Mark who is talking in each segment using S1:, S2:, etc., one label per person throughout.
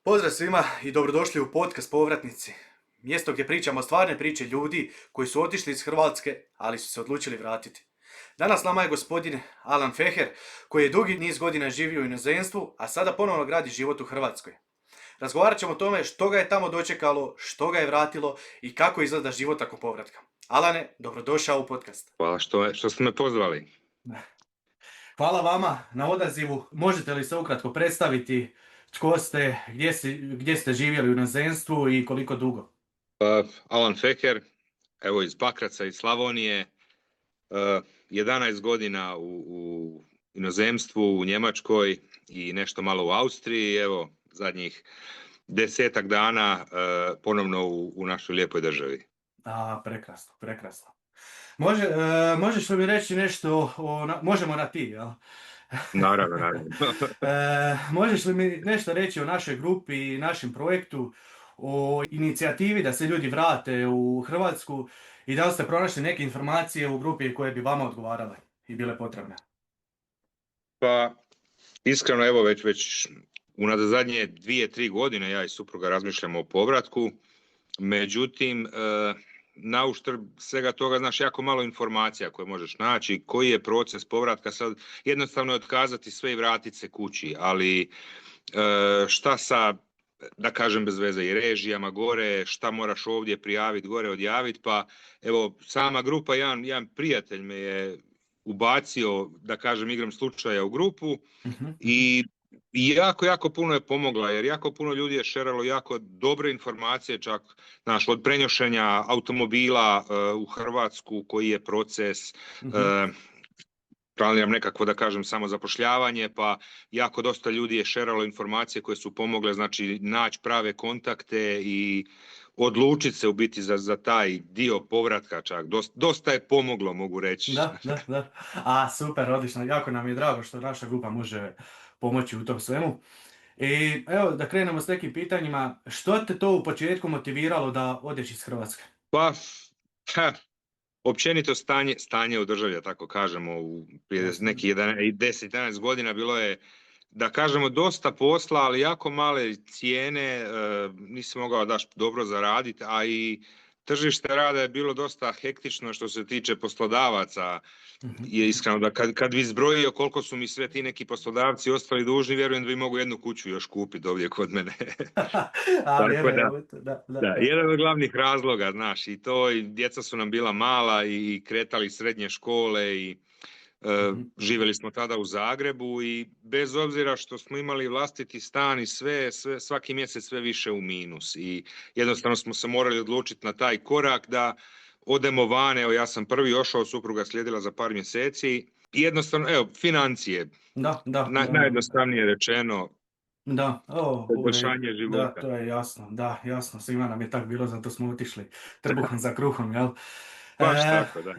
S1: Pozdrav svima i dobrodošli u podcast Povratnici. Mjesto gdje pričamo stvarne priče ljudi koji su otišli iz Hrvatske, ali su se odlučili vratiti. Danas nama je gospodin Alan Feher, koji je dugi niz godina živio u inozemstvu, a sada ponovno gradi život u Hrvatskoj. Razgovarat ćemo o tome što ga je tamo dočekalo, što ga je vratilo i kako izgleda život nakon povratka. Alane, dobrodošao u podcast.
S2: Hvala što ste me pozvali.
S1: Hvala vama na odazivu. Možete li se ukratko predstaviti tko ste, gdje ste živjeli u inozemstvu i koliko dugo?
S2: Alan Feher, evo iz Pakraca, iz Slavonije, 11 godina u inozemstvu, u Njemačkoj i nešto malo u Austriji, evo zadnjih 10 dana ponovno u našoj lijepoj državi.
S1: Prekrasno, prekrasno. Možeš li mi reći nešto možemo na ti, jel?
S2: Naravno.
S1: Možeš li mi nešto reći o našoj grupi i našem projektu, o inicijativi da se ljudi vrate u Hrvatsku i da li ste pronašli neke informacije u grupi koje bi vama odgovarale i bile potrebne?
S2: Pa, iskreno, evo već unazad zadnje 2-3 godine ja i supruga razmišljamo o povratku, međutim, na uštrb svega toga, znaš, jako malo informacija koje možeš naći, koji je proces povratka. Sad jednostavno je otkazati sve i vratiti se kući, ali šta sa, da kažem bez veze, i režijama gore, šta moraš ovdje prijaviti, gore odjaviti, pa evo sama grupa, jedan prijatelj me je ubacio, da kažem igram slučaja, u grupu i jako puno je pomogla, jer jako puno ljudi je šeralo jako dobre informacije, čak od prenošenja automobila u Hrvatsku, koji je proces, planiram nekako, da kažem, samo zapošljavanje, pa jako dosta ljudi je šeralo informacije koje su pomogle, znači naći prave kontakte i odlučiti se u biti za taj dio povratka čak. Dosta je pomoglo, mogu reći.
S1: Da. Super, odlično. Jako nam je drago što naša grupa može pomoći u tom svemu. I evo da krenemo s nekim pitanjima. Što te to u početku motiviralo da odeš iz Hrvatske?
S2: Pa, općenito stanje u državi, da tako kažemo, prije nekih 10-11 godina bilo je, da kažemo, dosta posla, ali jako male cijene, nisi mogao daš dobro zaraditi, a i tržište rada je bilo dosta hektično što se tiče poslodavaca. Je iskreno da kad bi zbrojio koliko su mi sve ti neki poslodavci ostali dužni, vjerujem da bi mogu jednu kuću još kupiti ovdje kod mene. Da, jedan od glavnih razloga, znaš, i to, i djeca su nam bila mala i kretali srednje škole i živjeli smo tada u Zagrebu i bez obzira što smo imali vlastiti stan i sve svaki mjesec sve više u minus i jednostavno smo se morali odlučiti na taj korak da odemo van. Evo, ja sam prvi ošao, supruga slijedila za par mjeseci i jednostavno, evo, financije, najjednostavnije rečeno, poboljšanje života.
S1: Da, to je jasno, jasno, svima nam je tako bilo, zato smo otišli trbuhom za kruhom, jel?
S2: Baš tako, da.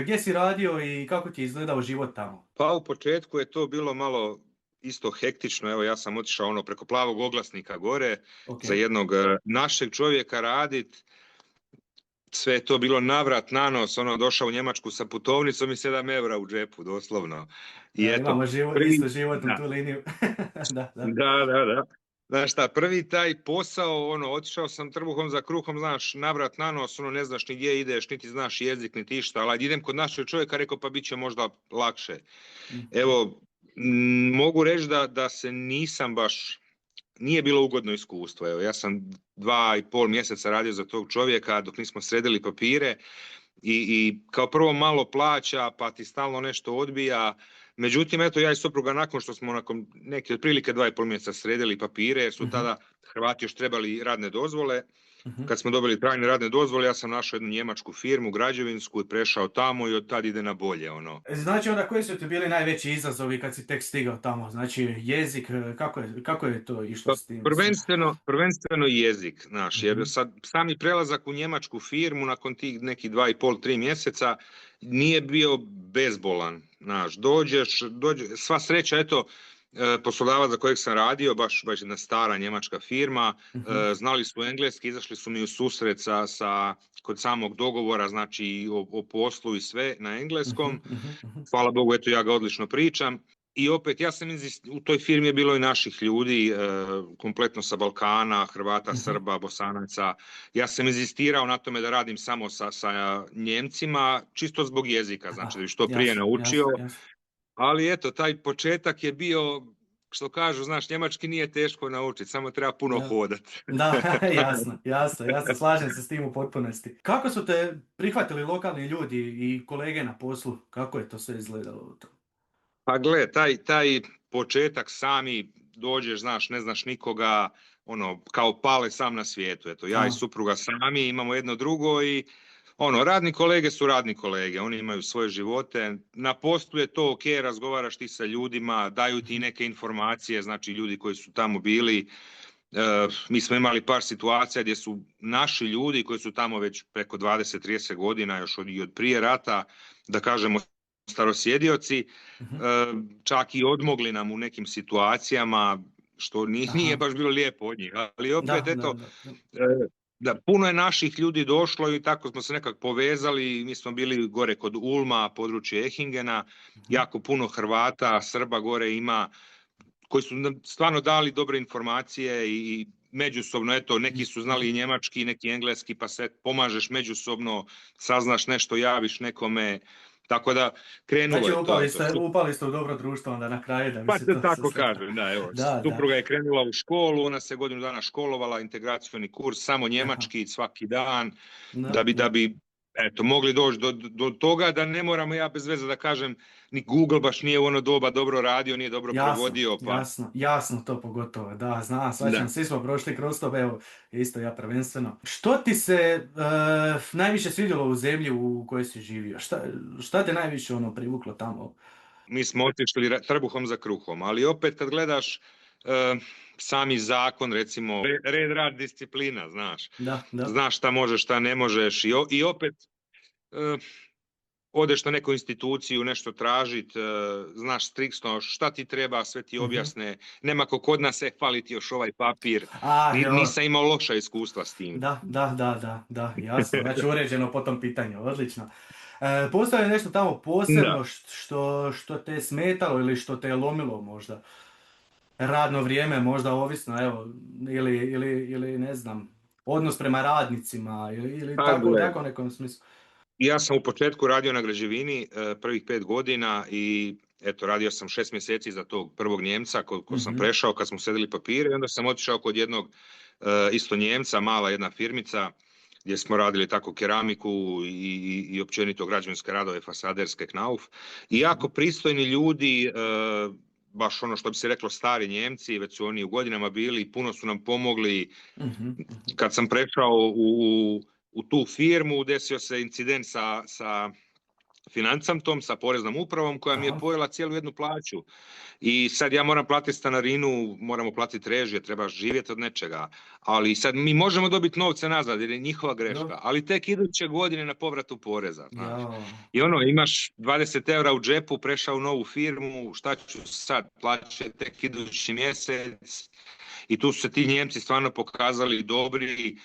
S1: Gdje si radio i kako ti je izgledao život tamo?
S2: Pa u početku je to bilo malo isto hektično. Evo, ja sam otišao preko Plavog oglasnika gore, za jednog našeg čovjeka radit. Sve je to bilo navrat nanos, došao u Njemačku sa putovnicom i 7 eura u džepu, doslovno.
S1: I imamo istu životnu tu liniju.
S2: Da. Znaš šta, prvi taj posao, otišao sam trbuhom za kruhom, znaš, navrat nanos, ne znaš ni gdje ideš, niti znaš jezik, niti išta, ali idem kod našeg čovjeka, rekao, pa bit će možda lakše. Evo, mogu reći da se nije bilo ugodno iskustvo. Evo, ja sam 2,5 mjeseca radio za tog čovjeka dok nismo sredili papire i kao prvo malo plaća, pa ti stalno nešto odbija. Međutim, eto, ja i supruga, nakon što smo nakon neke otprilike 2,5 mjeseca sredili papire, jer su tada Hrvati još trebali radne dozvole. Kad smo dobili trajne radne dozvole, ja sam našao jednu njemačku firmu, građevinsku, i prešao tamo i od tad ide na bolje.
S1: Znači, onda koji su ti bili najveći izazovi kad si tek stigao tamo? Znači, jezik, kako je to išlo s tim?
S2: Prvenstveno jezik, znaš, jer sad sami prelazak u njemačku firmu nakon tih nekih 2,5-3 mjeseca nije bio bezbolan. Znaš, dođeš, sva sreća, eto, poslodavac za kojeg sam radio, baš jedna stara njemačka firma, znali su engleski, izašli su mi u susret kod samog dogovora, znači o poslu i sve na engleskom. Hvala Bogu, eto, ja ga odlično pričam. I opet, u toj firmi je bilo i naših ljudi, kompletno sa Balkana, Hrvata,
S1: Mhm.
S2: Srba, Bosanaca. Ja sam inzistirao na tome da radim samo sa Njemcima, čisto zbog jezika, znači da bi što prije
S1: Jasno,
S2: naučio.
S1: jasno, jasno.
S2: Ali eto, taj početak je bio, što kažu, znaš, njemački nije teško naučiti, samo treba puno
S1: Da.
S2: hodati.
S1: Da, jasno, jasno, jasno, slažem se s tim u potpunosti. Kako su te prihvatili lokalni ljudi i kolege na poslu? Kako je to sve izgledalo u tom?
S2: Pa gle, taj početak sami dođeš, znaš, ne znaš nikoga, ono, kao pale sam na svijetu. Eto, ja i
S1: A,
S2: supruga sami imamo jedno drugo i ono, radni kolege su radni kolege, oni imaju svoje živote. Na poslu je to ok, razgovaraš ti sa ljudima, daju ti neke informacije, znači ljudi koji su tamo bili. Mi smo imali par situacija gdje su naši ljudi koji su tamo već preko 20-30 godina, još od prije rata, da kažemo starosjedioci,
S1: mhm.
S2: čak i odmogli nam u nekim situacijama, što nije
S1: Aha,
S2: baš bilo lijepo od njih. Ali
S1: da,
S2: opet,
S1: da,
S2: eto,
S1: da, da.
S2: da puno je naših ljudi došlo i tako smo se nekako povezali. Mi smo bili gore kod Ulma, područje Ehingena,
S1: Mhm.
S2: jako puno Hrvata, Srba gore ima, koji su nam stvarno dali dobre informacije i međusobno, eto, neki su znali i njemački, neki engleski, pa se pomažeš međusobno, saznaš nešto, javiš nekome, tako da krenulo
S1: Znači,
S2: je to, eto.
S1: upali ste u dobro društvo onda na kraju da bi
S2: Pa
S1: se
S2: se
S1: to sve
S2: tako
S1: slikalo.
S2: kažem, da, evo,
S1: Da, da.
S2: supruga je krenula u školu, ona se godinu dana školovala, integracioni kurs, samo
S1: Aha,
S2: njemački svaki dan,
S1: da,
S2: da bi eto, mogli doći do toga da ne moramo, ja bez veze da kažem, ni Google baš nije u ono doba dobro radio, nije dobro
S1: jasno,
S2: prevodio, pa
S1: jasno, jasno to pogotovo, da, znam,
S2: da.
S1: svačam, svi smo prošli kroz to, evo, isto ja prvenstveno. Što ti se najviše svidjelo u zemlji u kojoj si živio? Šta te najviše ono privuklo tamo?
S2: Mi smo otišli trbuhom za kruhom, ali opet kad gledaš sami zakon, recimo, red, rad, disciplina, znaš.
S1: Da, da.
S2: Znaš šta možeš, šta ne možeš i opet e, odeš na neku instituciju, nešto tražit, znaš striksno šta ti treba, sve ti
S1: Mhm.
S2: objasne. Nema ko kod nas fali ti još ovaj papir.
S1: Ah, jo.
S2: Nisam imao loša iskustva s tim.
S1: Da, jasno, znači uređeno po tom pitanju, odlično. Postoji li nešto tamo
S2: Da.
S1: posebno što te je smetalo ili što te je lomilo možda? Radno vrijeme možda ovisno, evo, ili ne znam, odnos prema radnicima ili
S2: Pa
S1: tako u
S2: gle,
S1: tako nekom smislu.
S2: ja sam u početku radio na građevini prvih 5 godina i eto, radio sam 6 mjeseci za tog prvog Njemca ko sam
S1: Mhm,
S2: prešao kad smo sedeli papire i onda sam otišao kod jednog isto Njemca, mala jedna firmica gdje smo radili tako keramiku i općenito građevinske radove, fasaderske, knauf. I jako pristojni ljudi, baš ono što bi se reklo stari Njemci, već su oni u godinama bili i puno su nam pomogli.
S1: mhm, mhm.
S2: Kad sam prešao u tu firmu, desio se incident sa financantom, sa poreznom upravom koja mi je
S1: Aha,
S2: pojela cijelu jednu plaću. I sad ja moram platiti stanarinu, moramo platiti režije, treba živjeti od nečega. Ali sad mi možemo dobiti novce nazad jer je njihova
S1: dobro.
S2: greška, ali tek iduće godine na povratu poreza, znaš.
S1: Jao.
S2: I ono, imaš 20 eura u džepu, prešao u novu firmu, šta ću sad, plaće tek idući mjesec. I tu su se ti Njemci stvarno pokazali dobri,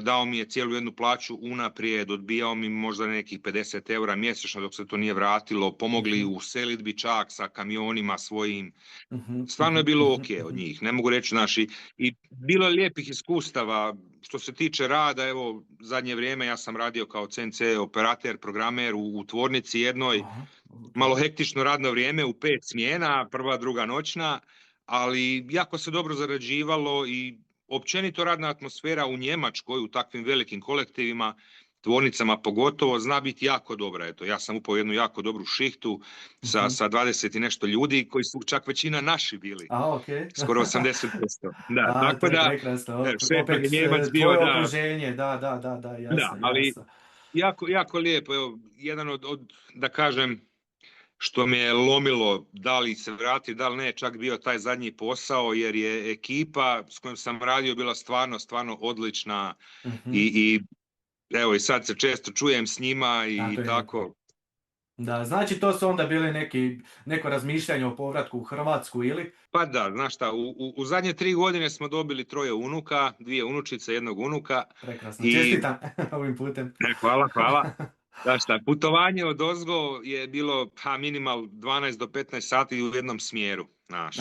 S2: dao mi je cijelu jednu plaću unaprijed, odbijao mi možda nekih 50 eura mjesečno dok se to nije vratilo, pomogli
S1: Mhm,
S2: u selidbi čak sa kamionima svojim.
S1: mhm,
S2: Stvarno je
S1: mhm,
S2: bilo
S1: mhm,
S2: ok od
S1: mhm.
S2: njih, ne mogu reći naši. I bilo je lijepih iskustava. Što se tiče rada, evo, zadnje vrijeme ja sam radio kao CNC operater, programer u tvornici jednoj,
S1: Aha, ok.
S2: malo hektično radno vrijeme u 5 smjena, prva, druga noćna, ali jako se dobro zarađivalo i općenito radna atmosfera u Njemačkoj, u takvim velikim kolektivima, tvornicama pogotovo, zna biti jako dobra. Eto, ja sam upao u jednu jako dobru šihtu
S1: Mhm.
S2: sa 20 i nešto ljudi koji su čak većina naši bili,
S1: A, ok.
S2: skoro 80%. Da,
S1: A, to
S2: tako
S1: je
S2: da,
S1: prekrasno.
S2: šef nam
S1: Opet
S2: je Njemac bio,
S1: tvoje
S2: da,
S1: okruženje, da,
S2: da,
S1: jasno,
S2: ali
S1: jasno.
S2: jako, jako lijepo. Evo, jedan da kažem, što me je lomilo da li se vrati, da li ne, čak bio taj zadnji posao, jer je ekipa s kojom sam radio bila stvarno, stvarno odlična
S1: Mhm.
S2: i evo i sad se često čujem s njima
S1: A, to
S2: i
S1: je lijepo.
S2: tako.
S1: Da, znači to su onda bili neko razmišljanje o povratku u Hrvatsku ili?
S2: Pa da, znaš šta, u zadnje 3 godine smo dobili 3 unuka, 2 unučice, 1 unuka
S1: Prekrasno.
S2: i
S1: Čestitam ovim putem.
S2: hvala, hvala. Da šta, putovanje od ozgo je bilo minimal 12 do 15 sati u jednom smjeru, znaš. I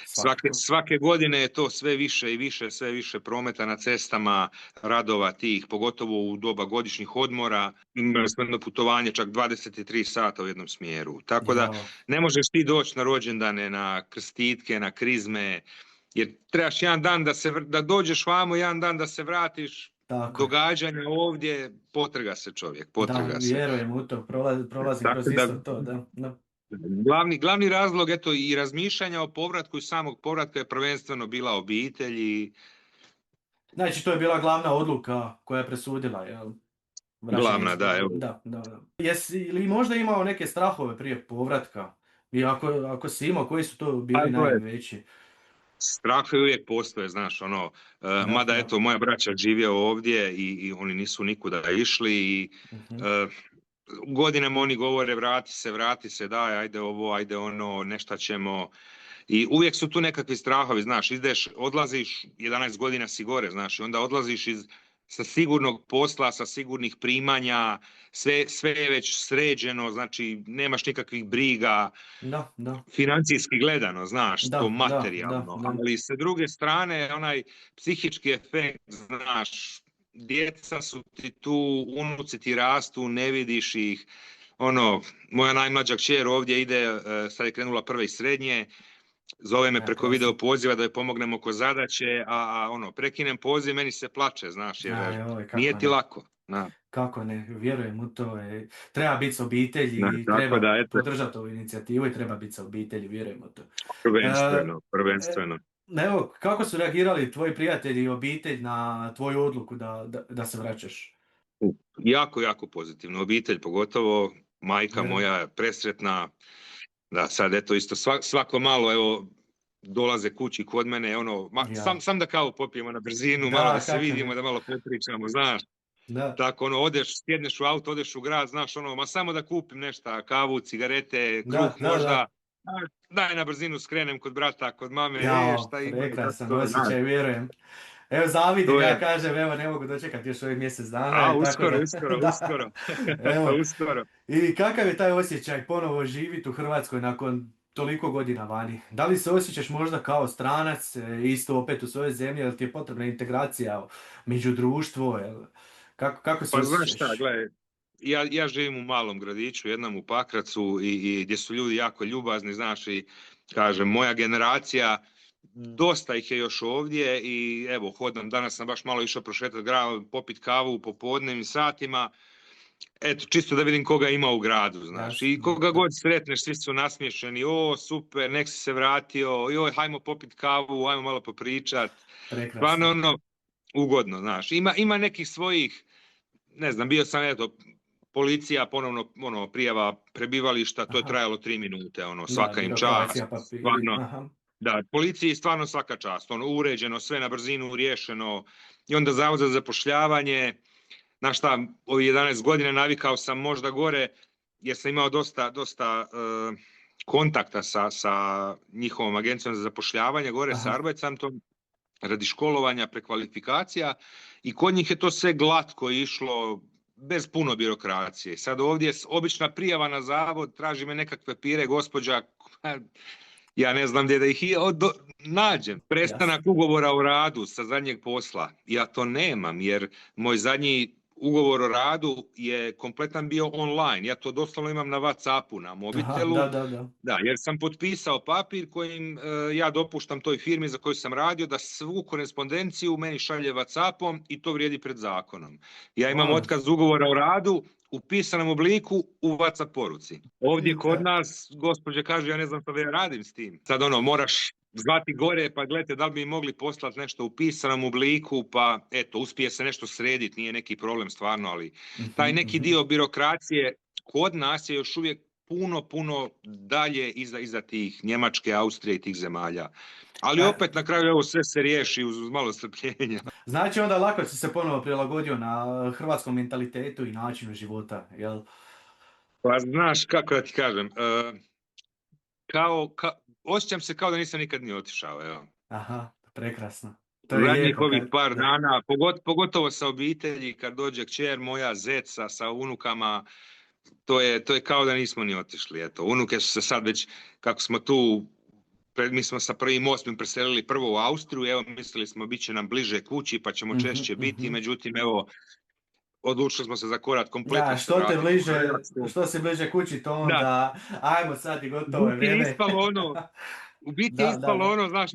S1: Svakako.
S2: svake godine je to sve više i više, sve više prometa na cestama, radova tih, pogotovo u doba godišnjih odmora. Imali smo jedno putovanje čak 23 sata u jednom smjeru. Tako da
S1: Jao,
S2: ne možeš ti doći na rođendane, na krstitke, na krizme, jer trebaš jedan dan da dođeš vamo, jedan dan da se vratiš,
S1: tako je.
S2: događanja ovdje, potrga se čovjek,
S1: Da,
S2: potrga se.
S1: vjerujem u to, prolazim
S2: Tako
S1: kroz
S2: da
S1: isto to, da. Da.
S2: glavni razlog eto i razmišljanja o povratku i samog povratka je prvenstveno bila obitelj i
S1: Znači, to je bila glavna odluka koja je presudila, jel? Vraćanje
S2: glavna, da, evo.
S1: Da. Jesi li možda imao neke strahove prije povratka? I ako si imao, koji su to bili
S2: gle,
S1: najveći?
S2: strahovi uvijek postoje, znaš, ono,
S1: Da,
S2: mada
S1: da.
S2: eto, moja braća žive ovdje i oni nisu nikuda išli i
S1: Mhm.
S2: godinama oni govore vrati se, daj, ajde ovo, ajde ono, nešto ćemo. I uvijek su tu nekakvi strahovi, znaš, odlaziš, 11 godina si gore, znaš, i onda odlaziš sa sigurnog posla, sa sigurnih primanja, sve je već sređeno, znači nemaš nikakvih briga,
S1: Da.
S2: financijski gledano, znaš, to
S1: Da.
S2: materijalno, ali sa druge strane, onaj psihički efekt, znaš, djeca su ti tu, unuci ti rastu, ne vidiš ih, ono, moja najmlađa kćer ovdje ide, sad je krenula prve i srednje, zove me preko
S1: Krasno.
S2: video poziva da joj pomognem oko zadaće, a ono, prekinem poziv, meni se plače, znaš, jer nije
S1: Kako
S2: ti
S1: ne.
S2: lako. Na,
S1: Kako ne, vjerujem u to. Treba biti s obitelji i
S2: tako
S1: treba
S2: da, eto,
S1: podržati ovu inicijativu i treba biti s obitelji, vjerujem u to.
S2: prvenstveno.
S1: Evo, kako su reagirali tvoji prijatelji i obitelj na tvoju odluku da se vraćaš?
S2: Jako, jako pozitivno. Obitelj pogotovo, majka
S1: Vjerujem.
S2: moja je presretna, da sad eto isto svako malo evo dolaze kući kod mene, ono,
S1: Ja.
S2: sam da kavu popijemo na brzinu, malo
S1: Da,
S2: da se
S1: kako
S2: vidimo,
S1: ne.
S2: da malo popričamo, znaš.
S1: Da.
S2: Tako ono, sjedneš u auto, odeš u grad, znaš ono, ma samo da kupim nešto, kavu, cigarete, kruh možda,
S1: Da.
S2: daj na brzinu skrenem kod brata, kod mame,
S1: Jao,
S2: šta ima, kako
S1: prekrasan
S2: to, znaš,
S1: osjećaj, vjerujem. Evo, zavidim,
S2: to
S1: ja
S2: je,
S1: kažem, evo, ne mogu dočekati još ovih mjesec dana i tako da, da.
S2: uskoro,
S1: Evo,
S2: uskoro.
S1: i kakav je taj osjećaj ponovo živjeti u Hrvatskoj nakon toliko godina vani? Da li se osjećaš možda kao stranac, isto opet u svojoj zemlji, ili ti je potrebna integracija među društvo, kako se
S2: Pa znaš šta,
S1: osjećaš?
S2: gledaj, ja živim u malom gradiću, jednom u Pakracu i gdje su ljudi jako ljubazni, znaš, i kažem, moja generacija, dosta ih je još ovdje i evo, hodam, danas sam baš malo išao prošetati grad, popit kavu u popodnevnim satima, eto, čisto da vidim koga ima u gradu, znaš, i
S1: Jasno,
S2: koga
S1: da.
S2: god sretneš, svi su nasmiješeni, o, super, nek si se vratio, joj, hajmo popit kavu, hajmo malo popričat, stvarno
S1: Prekrasno.
S2: ono, ugodno, znaš, ima nekih svojih, ne znam, bio sam, eto, policija ponovno prijava prebivališta, to je
S1: Aha.
S2: trajalo 3 minute, ono,
S1: Da,
S2: svaka im čast,
S1: birokracija, papiri.
S2: stvarno,
S1: Aha.
S2: da, policiji stvarno svaka čast, ono, uređeno, sve na brzinu riješeno, i onda Zavod za zapošljavanje, znaš šta, ovih 11 godina navikao sam možda gore, jer sam imao dosta kontakta sa njihovom agencijom za zapošljavanje, gore sa
S1: Aha.
S2: Arbajcantom, radi školovanja, prekvalifikacija i kod njih je to sve glatko išlo, bez puno birokracije. Sad ovdje je obična prijava na zavod, traži me nekakve pire, gospođa, ja ne znam gdje da ih nađem.
S1: Jasno.
S2: Prestanak ugovora o radu sa zadnjeg posla. Ja to nemam jer moj zadnji ugovor o radu je kompletan bio online. Ja to doslovno imam na WhatsAppu, na
S1: Aha,
S2: mobitelu.
S1: da.
S2: Da, jer sam potpisao papir kojim ja dopuštam toj firmi za koju sam radio da svu korespondenciju meni šalje WhatsAppom i to vrijedi pred zakonom. Ja imam
S1: Molim.
S2: otkaz ugovora o radu u pisanom obliku u WhatsApp poruci. Ovdje kod nas gospođa kaže ja ne znam što da ja radim s tim. Sad ono moraš zvati gore pa gledajte da li bi mi mogli poslati nešto u pisanom obliku pa eto uspije se nešto srediti, nije neki problem stvarno, ali taj neki dio birokracije kod nas je još uvijek puno dalje iza tih Njemačke, Austrije i tih zemalja. Ali opet na kraju evo sve se riješi uz malo strpljenja.
S1: Znači onda lako si se ponovo prilagodio na hrvatskom mentalitetu i načinu života, jel?
S2: Pa znaš kako da ti kažem, osjećam se kao da nisam nikad ni otišao, evo.
S1: Aha, prekrasno. To je
S2: Zadnjih
S1: lijepo.
S2: ovih par
S1: Da.
S2: dana, pogotovo sa obitelji, kad dođe kćer moja, zet sa unukama, to je kao da nismo ni otišli. Eto, unuke su se sad već, kako smo tu, mi smo sa 1.8. preselili prvo u Austriju, evo mislili smo bit će nam bliže kući pa ćemo
S1: Mhm,
S2: češće biti,
S1: mhm.
S2: međutim evo, odlučili smo se za korak,
S1: Da,
S2: kompletno se vratiti u Hrvatsku.
S1: što si bliže kući, to
S2: Da,
S1: onda, ajmo sad i
S2: u
S1: gotovo je
S2: biti je
S1: vrijeme.
S2: ispalo ono, u biti je
S1: Da, da,
S2: ispalo
S1: da.
S2: ono, znaš,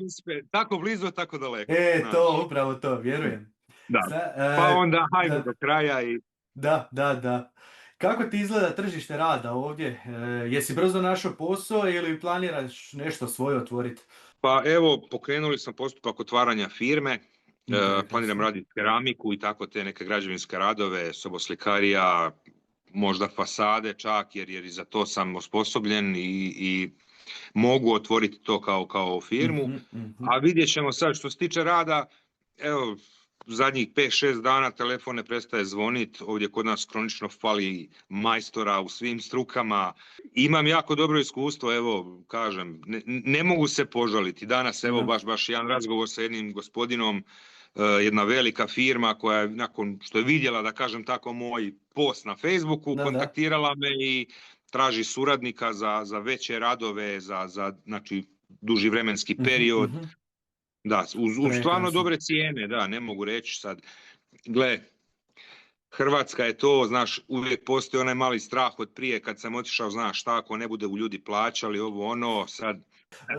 S2: tako blizu, tako daleko,
S1: To,
S2: znaš.
S1: upravo to, vjerujem.
S2: Da,
S1: Sa,
S2: pa onda hajmo
S1: da,
S2: do kraja i
S1: da. Kako ti izgleda tržište rada ovdje? Jesi brzo našao posao ili planiraš nešto svoje otvoriti?
S2: pa evo, pokrenuli smo postupak otvaranja firme, planiram
S1: Prekrasno.
S2: raditi keramiku i tako te neke građevinske radove, soboslikarija, možda fasade čak, jer i za to sam osposobljen i mogu otvoriti to kao firmu.
S1: Mhm, mhm.
S2: A vidjet ćemo sad što se tiče rada, evo, zadnjih 5-6 dana telefon ne prestaje zvoniti, ovdje kod nas kronično fali majstora u svim strukama. Imam jako dobro iskustvo, evo, kažem, ne mogu se požaliti. Danas, evo,
S1: Da,
S2: baš jedan razgovor sa jednim gospodinom, jedna velika firma koja je, nakon što je vidjela, da kažem tako, moj post na Facebooku,
S1: da.
S2: kontaktirala me i traži suradnika za veće radove, za znači, duži vremenski
S1: Mhm,
S2: period.
S1: mhm.
S2: Da, uz stvarno
S1: Prekrasno.
S2: dobre cijene, da, ne mogu reći sad. Gle, Hrvatska je to, znaš, uvijek postoji onaj mali strah od prije kad sam otišao, znaš, šta ako ne bude u ljudi plaćali ovo ono, sad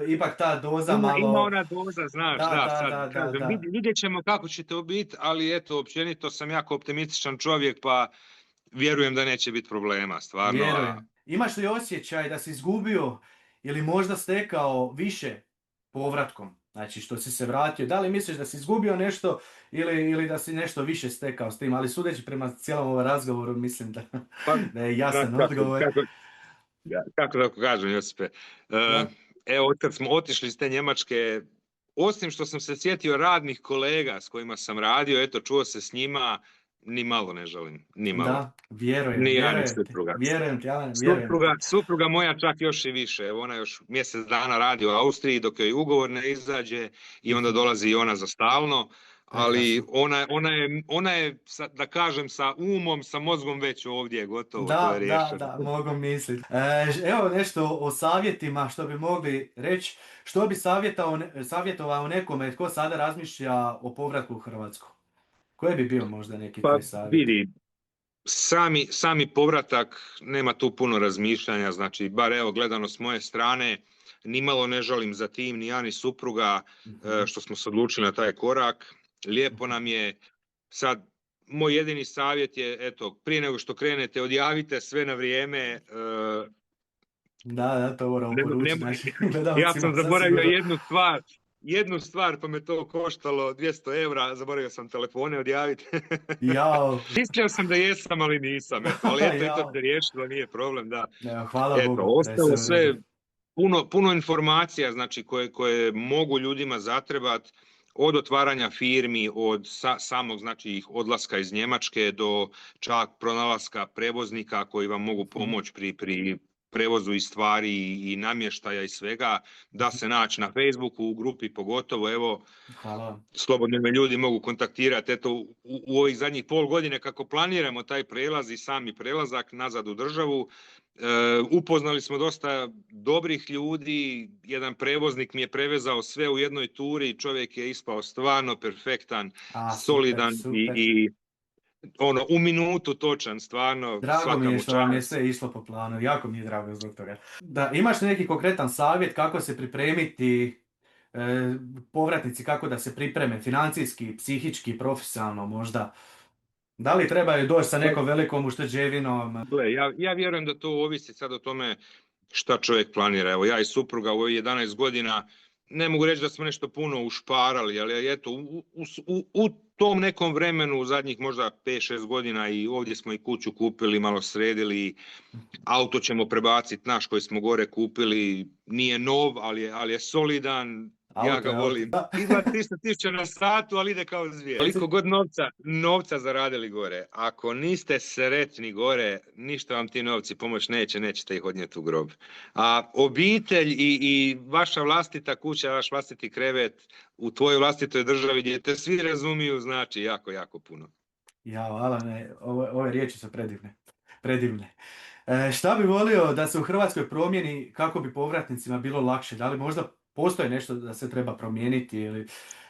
S1: Ipak ta doza
S2: ima
S1: malo...
S2: ona doza, znaš,
S1: Da,
S2: da,
S1: da,
S2: sad
S1: da, da,
S2: kažem,
S1: da.
S2: vidjet ćemo kako će to biti, ali eto, općenito sam jako optimističan čovjek, pa vjerujem da neće biti problema, stvarno, a
S1: Vjerujem. Imaš li osjećaj da si izgubio ili možda stekao više povratkom? Znači što si se vratio. Da li misliš da si izgubio nešto ili da si nešto više stekao s tim? Ali sudeći prema cijelom ovom razgovoru mislim da,
S2: pa,
S1: da je
S2: znaš
S1: jasan
S2: kako,
S1: odgovor.
S2: kako da kažem, Josipe,
S1: Da,
S2: evo, od kad smo otišli iz te Njemačke, osim što sam se sjetio radnih kolega s kojima sam radio, eto, čuo se s njima, ni malo ne želim, ni malo.
S1: da, vjerujem,
S2: Ni ja ni
S1: vjerujem ti.
S2: supruga.
S1: Vjerujem ti, Alan, vjerujem ti.
S2: Supruga moja čak još i više. Evo, ona još mjesec dana radi u Austriji dok joj ugovor ne izađe i onda
S1: Mhm,
S2: dolazi i ona za stalno. Ali
S1: prekrasno.
S2: ona je, da kažem, sa umom, sa mozgom već ovdje, gotovo, to je riješeno.
S1: Da, mogu misliti. Evo nešto o savjetima što bi mogli reći. Što bi savjetovao nekome tko sada razmišlja o povratku u Hrvatsku? Koji bi bio možda neki
S2: Pa
S1: tvoj savjet?
S2: vidi, sami povratak, nema tu puno razmišljanja, znači, bar evo, gledano s moje strane, nimalo ne žalim za tim, ni ja ni supruga,
S1: Mhm.
S2: što smo se odlučili na taj korak. Lijepo nam je. Sad, moj jedini savjet je, eto, prije nego što krenete, odjavite sve na vrijeme.
S1: Da, to moramo
S2: Ne, ne,
S1: poručiti našim
S2: ja
S1: gledalcima,
S2: sam zaboravio
S1: zasigurno.
S2: jednu stvar, pa me to koštalo 200 eura, zaboravio sam telefone odjaviti.
S1: Jao,
S2: Mislio sam da jesam, ali nisam, eto, ali eto, i to se
S1: jao.
S2: riješilo, nije problem, da.
S1: Evo, hvala
S2: Eto,
S1: Bogu da je sve
S2: ostalo
S1: u redu.
S2: sve, puno informacija, znači, koje mogu ljudima zatrebat, od otvaranja firmi, od samog, znači, ih odlaska iz Njemačke do čak pronalaska prevoznika koji vam mogu
S1: Mhm.
S2: pomoći pri prevozu i stvari i namještaja i svega, da se naći na Facebooku, u grupi pogotovo, evo,
S1: Hvala vam.
S2: slobodno me ljudi mogu kontaktirati. Eto, u ovih zadnjih pol godine kako planiramo taj prelaz i sami prelazak nazad u državu, upoznali smo dosta dobrih ljudi, jedan prevoznik mi je prevezao sve u jednoj turi, čovjek je ispao stvarno perfektan,
S1: Super,
S2: solidan
S1: super.
S2: i ono, u minutu točan, stvarno,
S1: Drago mi
S2: svaka
S1: je
S2: mu
S1: što vam je
S2: čast.
S1: sve išlo po planu, jako mi je drago zbog toga. Da, imaš li neki konkretan savjet kako se pripremiti povratnici, kako da se pripreme financijski, psihički, profesionalno možda? Da li trebaju doći sa nekom velikom ušteđevinom?
S2: Gle, ja vjerujem da to ovisi sad o tome šta čovjek planira. Evo, ja i supruga u ovih 11 godina, ne mogu reći da smo nešto puno ušparali, ali eto, u tom nekom vremenu, u zadnjih možda 5-6 godina, i ovdje smo i kuću kupili, malo sredili, auto ćemo prebaciti naš koji smo gore kupili, nije nov, ali je solidan, Ja ga volim. Izgleda 300.000 na satu, ali ide kao zvijer. Koliko god novca zaradili gore. Ako niste sretni gore, ništa vam ti novci pomoć nećete ih odnijeti u grob. A obitelj i vaša vlastita kuća, vaš vlastiti krevet u tvojoj vlastitoj državi gdje te svi razumiju, znači jako, jako puno.
S1: Ja, Alane, ove riječi su predivne. Predivne. Šta bi volio da se u Hrvatskoj promijeni kako bi povratnicima bilo lakše? Da li možda postoji nešto da se treba promijeniti ili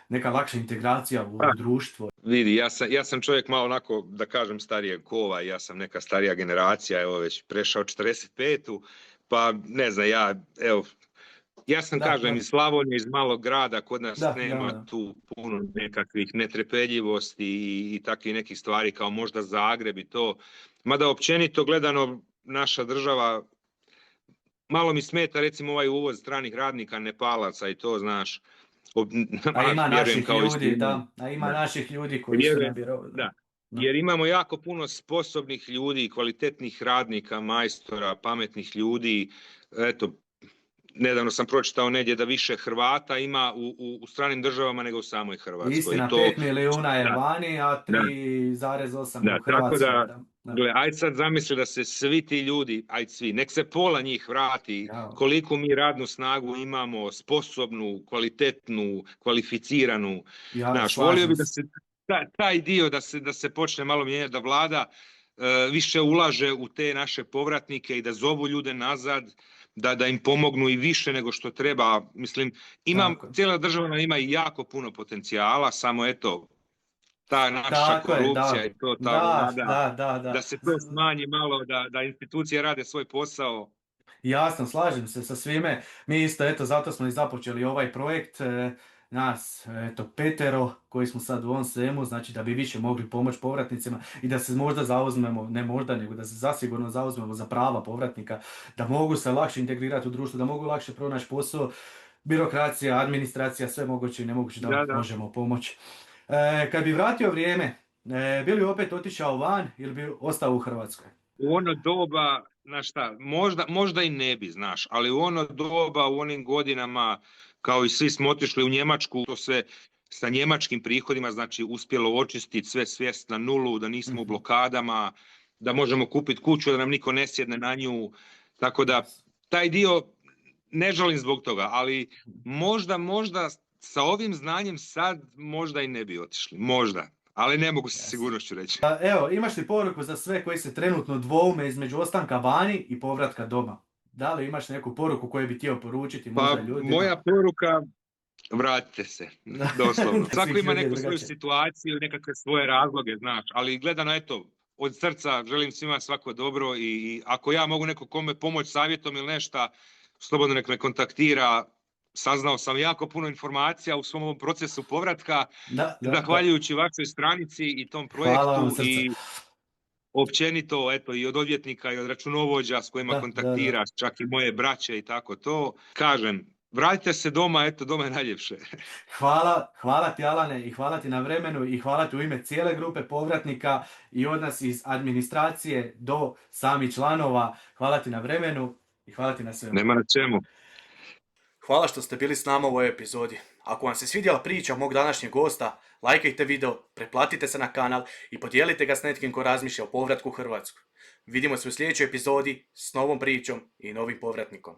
S1: neka lakša integracija u društvo?
S2: Vidi, ja sam čovjek malo onako, da kažem, starijeg kova, ja sam neka starija generacija, evo već prešao 45-u, pa ne znam, ja sam, kažem, iz Slavonije, iz malog grada, kod nas nema tu puno nekakvih netrpeljivosti i takvih nekih stvari kao možda Zagreb i to. Mada općenito gledano naša država, malo mi smeta recimo ovaj uvoz stranih radnika, Nepalaca i to, znaš.
S1: A ima naših ljudi, naših ljudi koji su nabjerovali.
S2: Da. Jer imamo jako puno sposobnih ljudi, kvalitetnih radnika, majstora, pametnih ljudi. Eto, nedavno sam pročitao negdje da više Hrvata ima u stranim državama nego u samoj Hrvatskoj.
S1: Istina, 5 milijuna je vani, a 3,8 u Hrvatskoj.
S2: Tako da, ajde sad zamisli da se svi ti ljudi, nek se pola njih vrati, koliko mi radnu snagu imamo, sposobnu, kvalitetnu, kvalificiranu. Volio bi da se taj dio da se počne malo mijenjati, da vlada više ulaže u te naše povratnike i da zovu ljude nazad, da im pomognu i više nego što treba. Mislim, cijela država ima i jako puno potencijala, samo eto, ta naša korupcija i to, da se to smanji malo, da institucije rade svoj posao.
S1: Jasno, slažem se sa svime. Mi isto, eto, zato smo i započeli ovaj projekt. Nas, eto, 5 koji smo sad u ovom svemu, znači da bi više mogli pomoći povratnicima i da se možda zauzmemo, ne možda, nego da se zasigurno zauzmemo za prava povratnika, da mogu se lakše integrirati u društvo, da mogu lakše pronaći posao, birokracija, administracija, sve moguće i nemoguće da možemo pomoći. Kad bi vratio vrijeme, bi li opet otišao van ili bi ostao u Hrvatskoj?
S2: U ono doba, znaš šta, možda i ne bi, znaš, ali u ono doba, u onim godinama, kao i svi smo otišli u Njemačku, to sve sa njemačkim prihodima, znači uspjelo očistiti sve svijest na nulu, da nismo u blokadama, da možemo kupiti kuću, da nam niko ne sjedne na nju, tako da taj dio ne žalim zbog toga, ali možda sa ovim znanjem sad možda i ne bi otišli, možda. Ali ne mogu se sigurnošću reći.
S1: Evo, imaš li poruku za sve koji se trenutno dvoume između ostanka vani i povratka doma? Da li imaš neku poruku koju bi htio poručiti možda ljudima?
S2: Moja poruka, vratite se, doslovno. Svako ima neku svoju situaciju, nekakve svoje razloge, znaš, ali gledano, eto, od srca želim svima svako dobro i ako ja mogu neko kome pomoći savjetom ili nešto, slobodno nek me kontaktira. Saznao sam jako puno informacija u svom ovom procesu povratka, zahvaljujući vašoj stranici i tom projektu i općenito, eto, i od odvjetnika i od računovođa s kojima kontaktiraš, čak i moje braće i tako to. Kažem, vratite se doma, eto, doma je najljepše.
S1: Hvala ti, Alane, i hvala ti na vremenu i hvala ti u ime cijele grupe povratnika i od nas iz administracije do samih članova. Hvala ti na vremenu i hvala ti na svemu.
S2: Nema na čemu.
S1: Hvala što ste bili s nama u ovoj epizodi. Ako vam se svidjela priča mog današnjeg gosta, lajkajte video, pretplatite se na kanal i podijelite ga s netkim ko razmišlja o povratku u Hrvatsku. Vidimo se u sljedećoj epizodi s novom pričom i novim povratnikom.